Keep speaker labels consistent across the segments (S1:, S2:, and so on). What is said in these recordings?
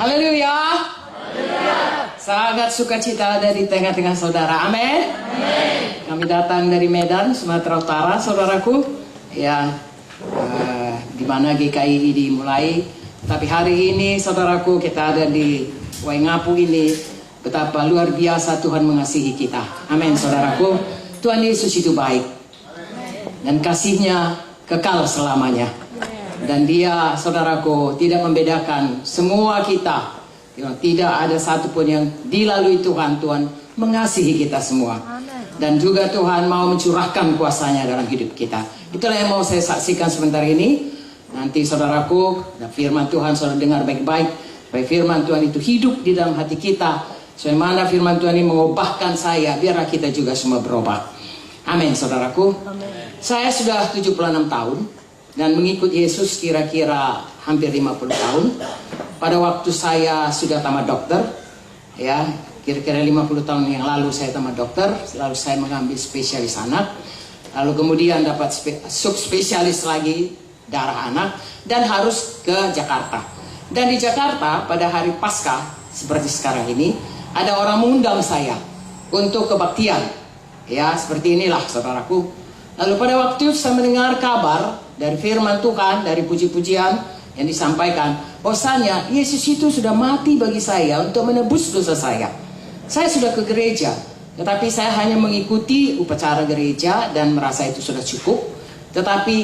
S1: Haleluya. Sangat sukacita ada di tengah-tengah saudara. Amin. Kami datang dari Medan, Sumatera Utara, saudaraku. Ya, di mana GKI dimulai. Tapi hari ini, saudaraku, kita ada di Waingapu ini. Betapa luar biasa Tuhan mengasihi kita. Amin, saudaraku. Tuhan Yesus itu baik. Dan kasihnya kekal selamanya. Dan dia, saudaraku, tidak membedakan semua kita. Tidak ada satupun yang dilalui Tuhan. Tuhan mengasihi kita semua. Dan juga Tuhan mau mencurahkan kuasanya dalam hidup kita. Itulah yang mau saya saksikan sebentar ini. Nanti saudaraku, firman Tuhan saudara dengar baik-baik. Supaya firman Tuhan itu hidup di dalam hati kita. Sebagaimana firman Tuhan ini mengubahkan saya, biarlah kita juga semua berubah. Amin, saudaraku. Saya sudah 76 tahun. Dan mengikut Yesus kira-kira hampir 50 tahun. Pada waktu saya sudah tamat dokter, ya, kira-kira 50 tahun yang lalu saya tamat dokter, lalu saya mengambil spesialis anak, lalu kemudian dapat subspesialis lagi darah anak, dan harus ke Jakarta. Dan di Jakarta pada hari Paskah seperti sekarang ini, ada orang mengundang saya untuk kebaktian, ya, seperti inilah saudaraku. Lalu pada waktu saya mendengar kabar dari firman Tuhan, dari puji-pujian yang disampaikan, bahwasanya Yesus itu sudah mati bagi saya untuk menebus dosa saya. Saya sudah ke gereja, tetapi saya hanya mengikuti upacara gereja dan merasa itu sudah cukup. Tetapi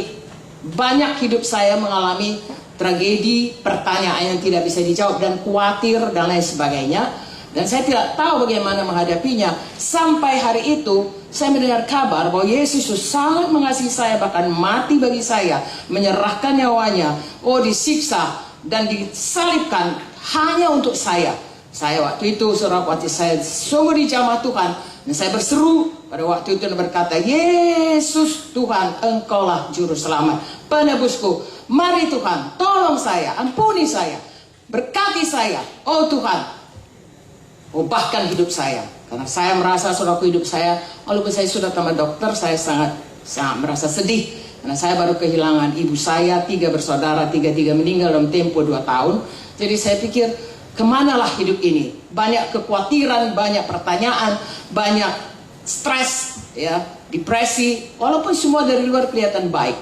S1: banyak hidup saya mengalami tragedi, pertanyaan yang tidak bisa dijawab, dan khawatir dan lain sebagainya. Dan saya tidak tahu bagaimana menghadapinya. Sampai hari itu saya mendengar kabar bahwa Yesus sangat mengasihi saya, bahkan mati bagi saya, menyerahkan nyawanya, disiksa dan disalibkan hanya untuk saya. Saya waktu itu, waktu saya sungguh dijamah Tuhan, dan saya berseru pada waktu itu dan berkata, Yesus Tuhan, Engkaulah juru selamat, penebusku. Mari Tuhan, tolong saya, ampuni saya, berkati saya. Oh Tuhan, ubahkan hidup saya. Karena saya merasa saudaraku hidup saya, walaupun saya sudah tamat dokter, saya sangat merasa sedih. Karena saya baru kehilangan ibu saya, 3 bersaudara, 3 meninggal dalam tempo 2 tahun. Jadi saya pikir, kemanalah hidup ini? Banyak kekhawatiran, banyak pertanyaan, banyak stres, ya, depresi. Walaupun semua dari luar kelihatan baik.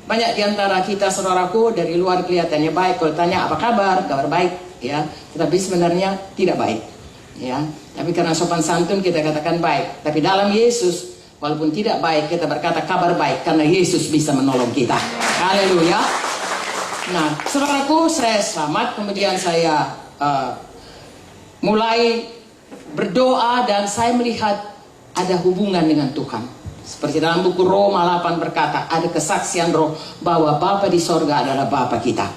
S1: Banyak diantara kita saudaraku dari luar kelihatannya baik. Kalau tanya apa kabar baik, ya. Tetapi sebenarnya tidak baik. Ya, tapi karena sopan santun kita katakan baik. Tapi dalam Yesus, walaupun tidak baik, kita berkata kabar baik karena Yesus bisa menolong kita. Haleluya. Nah, saudaraku, saya selamat. Kemudian saya mulai berdoa dan saya melihat ada hubungan dengan Tuhan. Seperti dalam buku Roma 8 berkata, ada kesaksian roh bahwa Bapa di sorga adalah Bapa kita.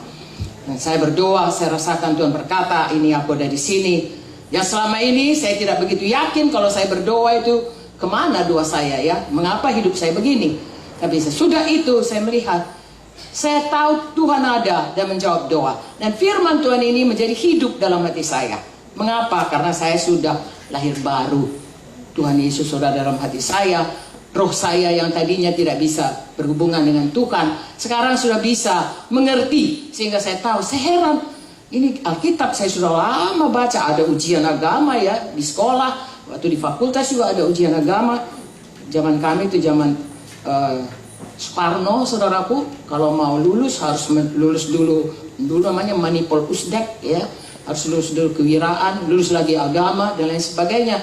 S1: Dan saya berdoa, saya rasakan Tuhan berkata, ini aku ada di sini. Yang selama ini saya tidak begitu yakin kalau saya berdoa itu kemana doa saya, ya, mengapa hidup saya begini. Tapi sesudah itu saya melihat, saya tahu Tuhan ada dan menjawab doa. Dan firman Tuhan ini menjadi hidup dalam hati saya. Mengapa? Karena saya sudah lahir baru. Tuhan Yesus sudah dalam hati saya. Roh saya yang tadinya tidak bisa berhubungan dengan Tuhan, sekarang sudah bisa mengerti. Sehingga saya tahu, saya heran. Ini Alkitab saya sudah lama baca, ada ujian agama, ya, di sekolah, waktu di fakultas juga ada ujian agama. Zaman kami itu zaman Soekarno, saudaraku, kalau mau lulus harus lulus dulu namanya manipul usdek, ya, harus lulus dulu kewiraan, lulus lagi agama dan lain sebagainya.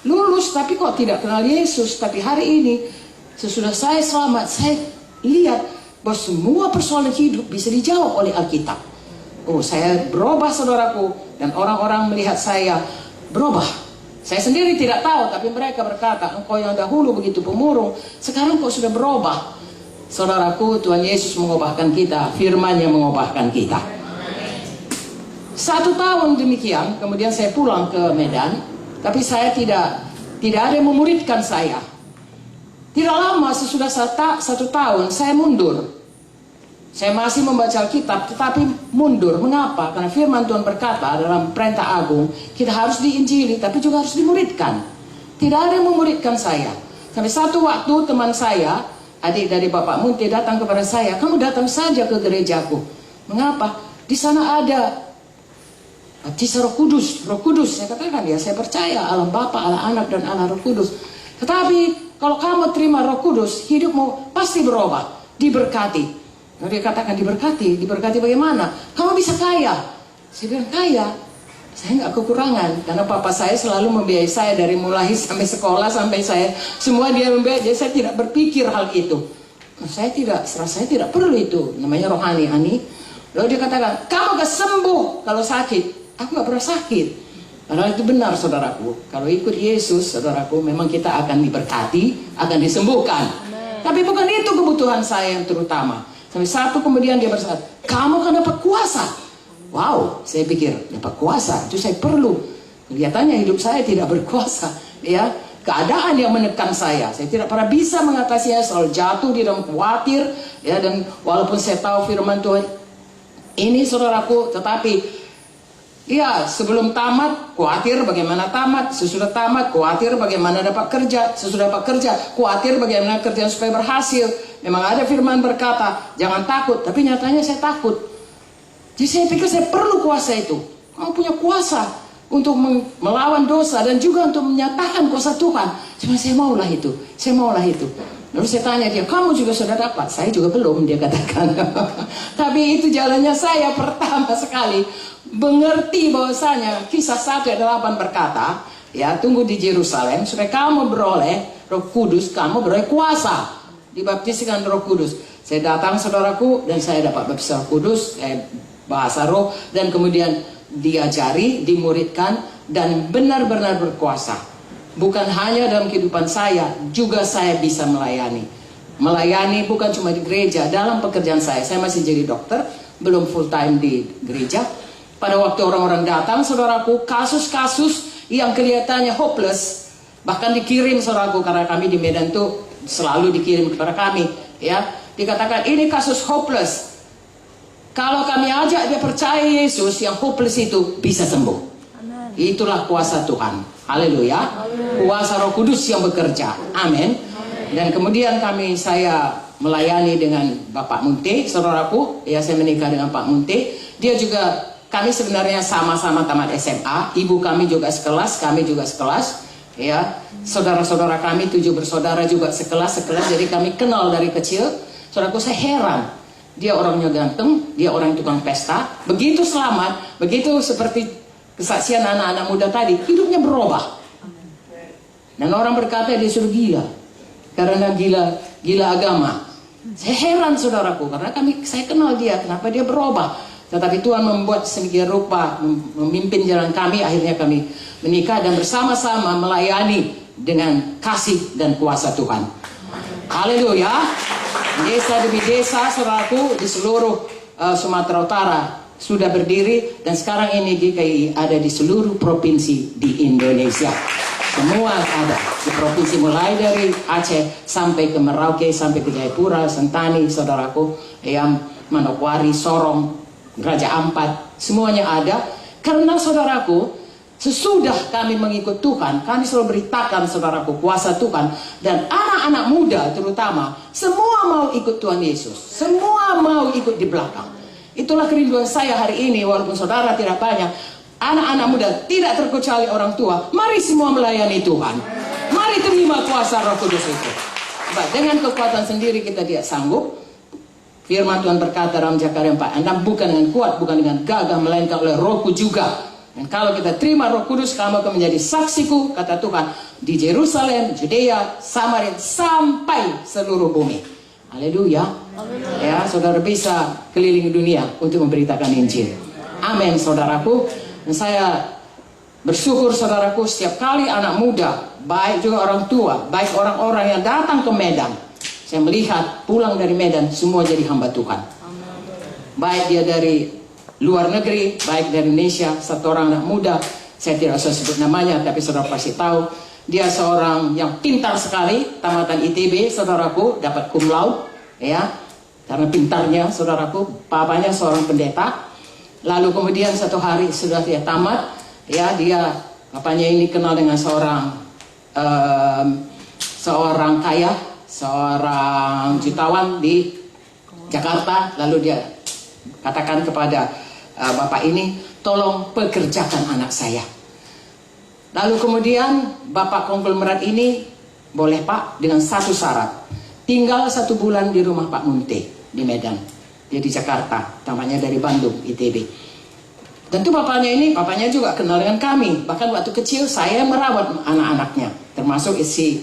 S1: Lulus tapi kok tidak kenal Yesus. Tapi hari ini sesudah saya selamat, saya lihat bahwa semua persoalan hidup bisa dijawab oleh Alkitab. Saya berubah saudaraku, dan orang-orang melihat saya berubah. Saya sendiri tidak tahu, tapi mereka berkata, engkau yang dahulu begitu pemurung, sekarang kau sudah berubah. Saudaraku, Tuhan Yesus mengubahkan kita, firman-Nya mengubahkan kita. 1 tahun demikian, kemudian saya pulang ke Medan, tapi saya tidak ada yang memuridkan saya. Tidak lama sesudah 1 tahun, saya mundur. Saya masih membaca Alkitab, tetapi mundur. Mengapa? Karena firman Tuhan berkata dalam perintah agung, kita harus diinjili, tapi juga harus dimuridkan. Tidak ada yang memuridkan saya. Sampai satu waktu teman saya, adik dari Bapak Munti, datang kepada saya, kamu datang saja ke gerejaku. Mengapa? Di sana ada baptisan Roh Kudus. Roh Kudus, saya katakan ya, saya percaya Allah Bapa, Allah Anak, dan Allah Roh Kudus. Tetapi kalau kamu terima Roh Kudus, hidupmu pasti berubah, diberkati. Kalau dia katakan diberkati bagaimana? Kamu bisa kaya. Saya bilang kaya, saya nggak kekurangan, karena papa saya selalu membiayai saya dari mulai sampai sekolah sampai saya semua dia membiayai. Jadi saya tidak berpikir hal itu. Saya tidak perlu itu, namanya rohani, Ani. Lalu dia katakan, kamu gak sembuh kalau sakit. Aku gak pernah sakit. Padahal itu benar, saudaraku. Kalau ikut Yesus, saudaraku, memang kita akan diberkati, akan disembuhkan. Tapi bukan itu kebutuhan saya yang terutama. Sampai satu kemudian dia berkata, kamu akan dapat kuasa. Wow, saya pikir dapat kuasa itu saya perlu. Kelihatannya hidup saya tidak berkuasa, ya. Keadaan yang menekan saya tidak pernah bisa mengatasinya, selalu jatuh di dalam khawatir, ya. Dan walaupun saya tahu firman Tuhan ini, saudaraku, tetapi ya sebelum tamat khawatir bagaimana tamat, sesudah tamat khawatir bagaimana dapat kerja, sesudah dapat kerja khawatir bagaimana kerjaan supaya berhasil. Memang ada firman berkata jangan takut, tapi nyatanya saya takut. Jadi saya pikir saya perlu kuasa itu. Kamu punya kuasa untuk melawan dosa dan juga untuk menyatakan kuasa Tuhan. Cuma saya maulah itu, Lalu saya tanya dia, kamu juga sudah dapat? Saya juga belum, dia katakan. Tapi itu jalannya saya pertama sekali mengerti bahwasanya Kisah 1 ayat 8 berkata, ya, tunggu di Yerusalem supaya kamu beroleh Roh Kudus, kamu beroleh kuasa, dibaptiskan Roh Kudus. Saya datang, saudaraku, dan saya dapat baptisan Roh Kudus, bahasa roh, dan kemudian diajari, dimuridkan, dan benar-benar berkuasa. Bukan hanya dalam kehidupan saya, juga saya bisa melayani. Melayani bukan cuma di gereja, dalam pekerjaan saya masih jadi dokter, belum full time di gereja. Pada waktu orang-orang datang, saudaraku, kasus-kasus yang kelihatannya hopeless, bahkan dikirim, saudaraku, karena kami di Medan tuh selalu dikirim kepada kami, ya, dikatakan ini kasus hopeless. Kalau kami ajak dia percaya Yesus, yang hopeless itu bisa sembuh. Amen. Itulah kuasa Tuhan. Haleluya. Kuasa Roh Kudus yang bekerja. Amin. Dan kemudian saya melayani dengan Bapak Munte, saudaraku. Ya, saya menikah dengan Pak Munte. Dia juga, kami sebenarnya sama-sama tamat SMA. Ibu kami juga sekelas, kami juga sekelas. Ya, saudara-saudara kami 7 bersaudara juga sekelas. Jadi kami kenal dari kecil. Saudaraku, saya heran. Dia orangnya ganteng, dia orang tukang pesta, begitu selamat, begitu seperti kesaksian anak-anak muda tadi, hidupnya berubah. Dan orang berkata dia sudah gila, karena gila agama. Saya heran, saudaraku, karena saya kenal dia, kenapa dia berubah. Tetapi Tuhan membuat sedemikian rupa, memimpin jalan kami, akhirnya kami menikah dan bersama-sama melayani dengan kasih dan kuasa Tuhan. Haleluya. Desa demi desa, saudaraku, di seluruh Sumatera Utara sudah berdiri, dan sekarang ini GKI ada di seluruh provinsi di Indonesia. Semua ada di provinsi, mulai dari Aceh sampai ke Merauke, sampai ke Jayapura, Sentani, saudaraku, Manokwari, Sorong, Raja Ampat, semuanya ada. Karena, saudaraku, sesudah kami mengikut Tuhan, kami selalu beritakan, saudaraku, kuasa Tuhan. Dan anak-anak muda terutama, semua mau ikut Tuhan Yesus. Semua mau ikut di belakang. Itulah kerinduan saya hari ini, walaupun saudara tidak banyak. Anak-anak muda, tidak terkecuali orang tua, mari semua melayani Tuhan. Mari terima kuasa Roh Kudus itu. Dengan kekuatan sendiri kita tidak sanggup. Firman Tuhan berkata dalam Zakaria 4:6, bukan dengan kuat, bukan dengan gagah, melainkan oleh Rohku juga. Dan kalau kita terima Roh Kudus, kamu akan menjadi saksiku, kata Tuhan, di Yerusalem, Judea, Samaria, sampai seluruh bumi. Haleluya. Ya, saudara bisa keliling dunia untuk memberitakan Injil. Amin, saudaraku. Dan saya bersyukur, saudaraku, setiap kali anak muda, baik juga orang tua, baik orang-orang yang datang ke Medan, saya melihat pulang dari Medan semua jadi hamba Tuhan. Baik dia dari luar negeri, baik dari Indonesia, satu orang anak muda, saya tidak usah sebut namanya, tapi saudara pasti tahu, dia seorang yang pintar sekali, tamatan ITB, saudaraku, dapat cum laude, ya, karena pintarnya, saudaraku, papanya seorang pendeta. Lalu kemudian satu hari sudah dia tamat, ya, papanya ini kenal dengan seorang kaya, seorang jutawan di Jakarta. Lalu dia katakan kepada bapak ini, tolong pekerjakan anak saya. Lalu kemudian bapak konglomerat ini, boleh Pak, dengan satu syarat, tinggal 1 bulan di rumah Pak Munte di Medan. Dia di Jakarta, tampaknya dari Bandung, ITB. Tentu bapaknya juga kenal dengan kami. Bahkan waktu kecil saya merawat anak-anaknya, termasuk si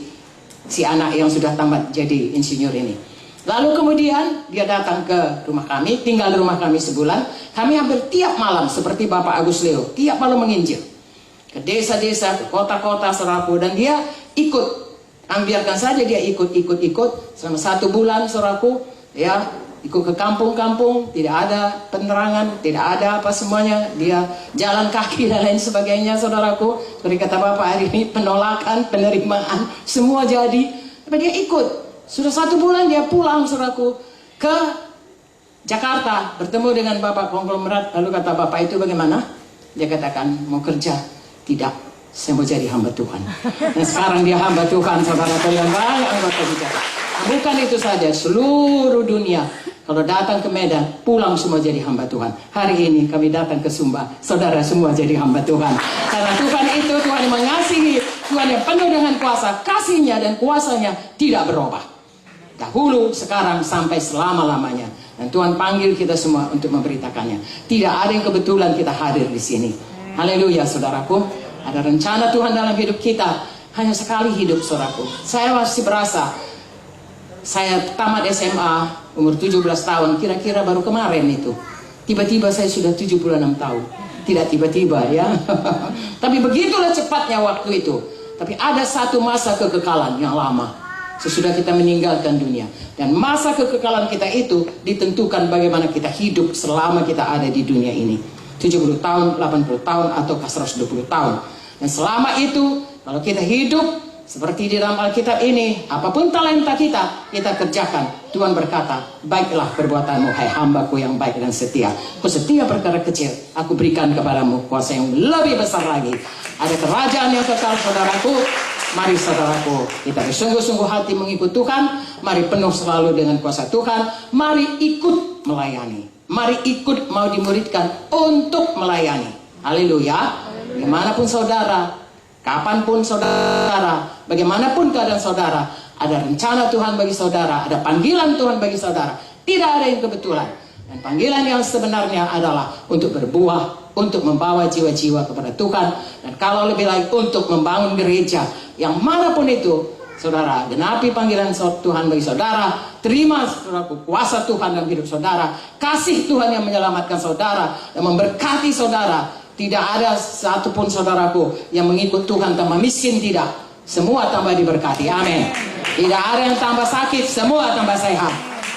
S1: anak yang sudah tamat jadi insinyur ini. Lalu kemudian dia datang ke rumah kami, tinggal di rumah kami sebulan. Kami hampir tiap malam, seperti Bapak Agus Leo, tiap malam menginjil ke desa-desa, ke kota-kota, saudaraku. Dan dia ikut, biarkan saja dia ikut selama 1 bulan, saudaraku, ya, ikut ke kampung-kampung, tidak ada penerangan, tidak ada apa semuanya, dia jalan kaki dan lain sebagainya, saudaraku. Seperti kata Bapak hari ini, penolakan, penerimaan, semua jadi. Tapi dia ikut, sudah 1 bulan dia pulang, saudaraku, ke Jakarta, bertemu dengan Bapak konglomerat. Lalu kata Bapak itu bagaimana? Dia katakan, mau kerja. Tidak, saya mau jadi hamba Tuhan. Dan sekarang dia hamba Tuhan, saudara kalian banyak anggota juga. Bukan itu saja, seluruh dunia kalau datang ke Medan, pulang semua jadi hamba Tuhan. Hari ini kami datang ke Sumba, saudara semua jadi hamba Tuhan. Karena Tuhan itu, Tuhan yang mengasihi, Tuhan yang penuh dengan kuasa, kasihnya dan kuasanya tidak berubah. Dahulu, sekarang, sampai selama-lamanya. Dan Tuhan panggil kita semua untuk memberitakannya. Tidak ada yang kebetulan kita hadir di sini. Haleluya, saudaraku. Ada rencana Tuhan dalam hidup kita. Hanya sekali hidup, saudaraku. Saya masih berasa, saya tamat SMA umur 17 tahun, kira-kira baru kemarin itu. Tiba-tiba saya sudah 76 tahun. Tidak tiba-tiba ya. Tapi begitulah cepatnya waktu itu. Tapi ada satu masa kekekalan yang lama sesudah kita meninggalkan dunia. Dan masa kekekalan kita itu ditentukan bagaimana kita hidup selama kita ada di dunia ini. 70 tahun, 80 tahun, atau 120 tahun. Dan selama itu, kalau kita hidup seperti di dalam Alkitab ini, apapun talenta kita kerjakan. Tuhan berkata, baiklah perbuatanmu, hai hambaku yang baik dan setia. Ku setia perkara kecil, aku berikan kepadamu kuasa yang lebih besar lagi. Ada kerajaan yang kekal, saudaraku. Mari saudaraku, kita bersungguh-sungguh hati mengikut Tuhan. Mari penuh selalu dengan kuasa Tuhan. Mari ikut melayani. Mari ikut mau dimuridkan untuk melayani. Haleluya. Dimanapun saudara, kapanpun saudara, bagaimanapun keadaan saudara, ada rencana Tuhan bagi saudara, ada panggilan Tuhan bagi saudara. Tidak ada yang kebetulan. Dan panggilan yang sebenarnya adalah untuk berbuah, untuk membawa jiwa-jiwa kepada Tuhan. Dan kalau lebih lagi untuk membangun gereja yang manapun itu, saudara, genapi panggilan Tuhan bagi saudara. Terima, saudaraku, kuasa Tuhan dalam hidup saudara. Kasih Tuhan yang menyelamatkan saudara dan memberkati saudara. Tidak ada satupun saudaraku yang mengikut Tuhan tambah miskin, tidak. Semua tambah diberkati, amin. Tidak ada yang tambah sakit, semua tambah sehat,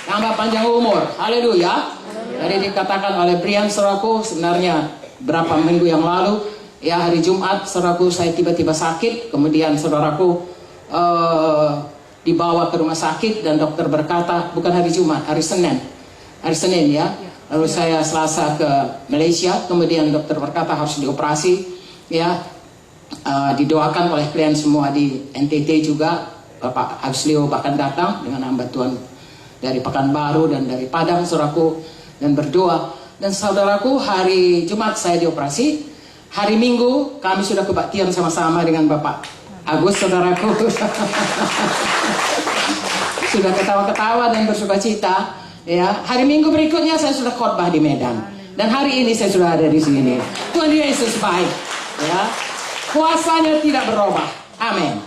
S1: tambah panjang umur, haleluya. Jadi dikatakan oleh Brian, saudaraku, sebenarnya berapa minggu yang lalu, ya hari Jumat, saudaraku, saya tiba-tiba sakit. Kemudian saudaraku dibawa ke rumah sakit dan dokter berkata, bukan hari Jumat, hari Senin ya. Lalu saya Selasa ke Malaysia, kemudian dokter berkata harus dioperasi, ya. Didoakan oleh klien semua di NTT juga. Bapak Agus Leo bahkan datang dengan hamba Tuhan dari Pekanbaru dan dari Padang, saudaraku, dan berdoa. Dan saudaraku, hari Jumat saya dioperasi. Hari Minggu kami sudah kebaktian sama-sama dengan Bapak Agus, saudaraku. Sudah ketawa-ketawa dan bersukacita. Ya, hari Minggu berikutnya saya sudah khotbah di Medan. Dan hari ini saya sudah ada di sini. Tuhan Yesus baik. Ya, kuasanya tidak berubah. Amin.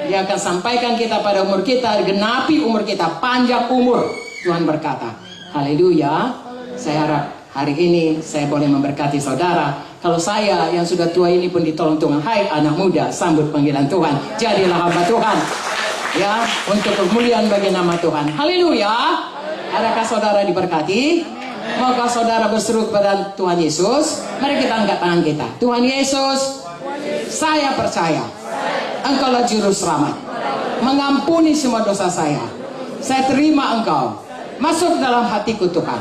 S1: Dia akan sampaikan kita pada umur kita, genapi umur kita, panjang umur. Tuhan berkata, haleluya. Saya harap hari ini saya boleh memberkati saudara. Kalau saya yang sudah tua ini pun ditolong Tuhan. Hai anak muda, sambut panggilan Tuhan. Jadilah hamba Tuhan. Ya, untuk kemuliaan bagi nama Tuhan. Haleluya. Adakah saudara diberkati? Maukah saudara berseru kepada Tuhan Yesus? Mari kita angkat tangan kita. Tuhan Yesus, saya percaya Engkaulah juru selamat, mengampuni semua dosa saya. Saya terima Engkau masuk dalam hatiku, Tuhan.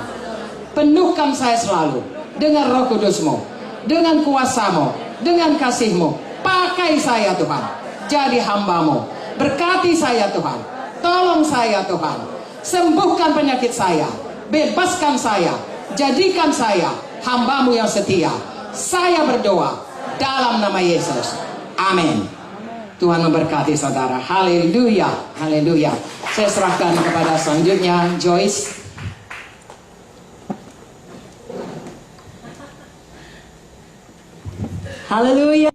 S1: Penuhkan saya selalu dengan Roh Kudus-Mu, dengan kuasa-Mu, dengan kasih-Mu. Pakai saya, Tuhan, jadi hamba-Mu. Berkati saya, Tuhan. Tolong saya, Tuhan. Sembuhkan penyakit saya, bebaskan saya, jadikan saya hamba-Mu yang setia. Saya berdoa dalam nama Yesus. Amin. Tuhan memberkati saudara. Haleluya. Haleluya. Saya serahkan kepada selanjutnya Joyce. Haleluya.